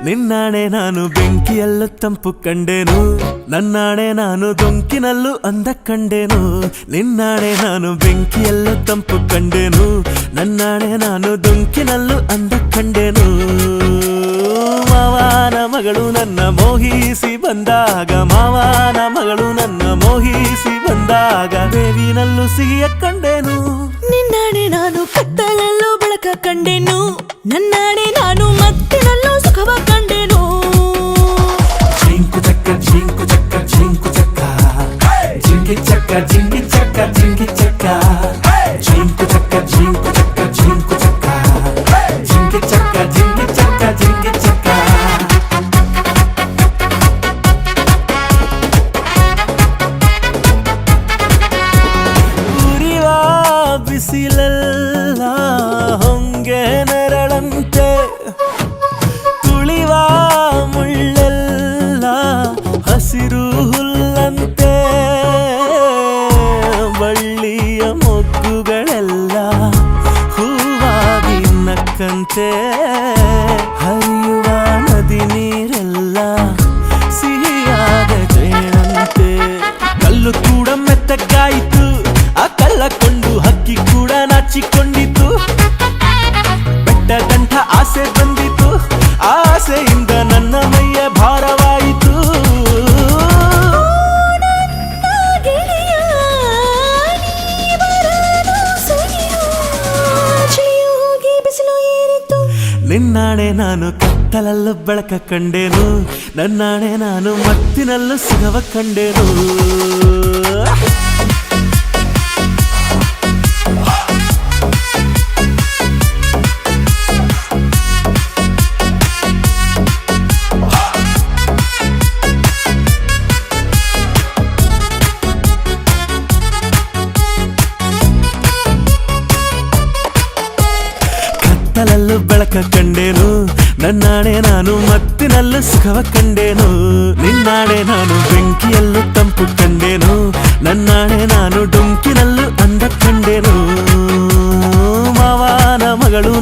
ನಿನ್ನಾಣೆ ನಾನು ಬೆಂಕಿಯಲ್ಲೂ ತಂಪು ಕಂಡೆನು, ನನ್ನಾಣೆ ನಾನು ದೊಂಕಿನಲ್ಲೂ ಅಂದ ಕಂಡೆನು. ನಿನ್ನಾಣೆ ನಾನು ಬೆಂಕಿಯಲ್ಲೂ ತಂಪು ಕಂಡೆನು, ನನ್ನಾಣೆ ನಾನು ದೊಂಕಿನಲ್ಲೂ ಅಂದ ಕಂಡೆನು. ಮಾವನ ಮಗಳು ನನ್ನ ಮೋಹಿಸಿ ಬಂದಾಗ, ಮಾವನ ಮಗಳು ನನ್ನ ಮೋಹಿಸಿ ಬಂದಾಗ ಬೇವಿನಲ್ಲೂ ಸಿಹಿಯ ಕಂಡೆನು. ನಿನ್ನಾಣೆ ನಾನು ಕತ್ತಲಲ್ಲೂ ಬೆಳಕ ಕಂಡೆನು, ನನ್ನಾಣೆ ನಾನು ಮತ್ತಿನಲ್ಲೂ ಸುಖವ ಕಂಡೆನು. ಜಿಂಕು ಚಕ್ಕ ಜಿಂಕು ಚಕ್ಕ ಜಿಂಕು ಚಕ್ಕ ಜಿಂಗಿ ಚಕ್ಕ ಜಿಂಗಿ ಚಕ್ಕ ಜಿಂಗಿ ಚಕ್ಕ ಜಿಂಕು ಚಕ್ಕ ಜಿಂಕು ಚಕ್ಕ ಜಿಂಕು ಚಕ್ಕ ಜಿಂಗಿ ಚಕ್ಕ ಜಿಂಗಿ ಚಕ್ಕ ಜಿಂಗಿ ಚಕ್ಕ. ಉರಿವ ಬಿಸಿಲೆಲ್ಲ ಹೊಂಗೆ ನೆರಳಂತೆ, ತುಳಿವ ಮುಳ್ಳೆಲ್ಲ ಹಸಿರು ಹುಲ್ಲಂತೆ, ಬಳ್ಳಿಯ ಮೊಗ್ಗುಗಳೆಲ್ಲ ಹೂವಾಗಿ ನಕ್ಕಂತೆ, ಹರಿಯುವ ನದಿ ನೀರೆಲ್ಲ ಸಿಹಿಯಾದ ಜೇನಂತೆ. ಕಲ್ಲು ಕೂಡ ಮೆತ್ತಗಾಯಿತು, ಆ ಕಲ್ಲ ಕೊಂಡು ಹಕ್ಕಿ ಕೂಡ ನಾಚಿಕೊಂಡಿತು. ಬೆಟ್ಟ ಗಂಟ ಆಸೆ ಬಂದಿತು, ಆಸೆಯಿಂದ ನನ್ನ ಮೈಯ ಭಾರವಾಯಿತು. ನಿನ್ನಾಣೆ ನಾನು ಕತ್ತಲಲ್ಲೂ ಬೆಳಕ ಕಂಡೆನು, ನನ್ನಾಣೆ ನಾನು ಮತ್ತಿನಲ್ಲೂ ಸುಖವ ಕಂಡೆನು. ಕತ್ತಲಲ್ಲೂ ಬೆಳಕ ಕಂಡೆನು, ನನ್ನಾಣೆ ನಾನು ಮತ್ತಿನಲ್ಲೂ ಸುಖವ ಕಂಡೆನು. ನಿನ್ನಾಣೆ ನಾನು ಬೆಂಕಿಯಲ್ಲೂ ತಂಪು ಕಂಡೆನು, ನನ್ನಾಣೆ ನಾನು ಡೊಂಕಿನಲ್ಲೂ ಅಂದ ಕಂಡೆನು. ಮಾವನ ಮಗಳು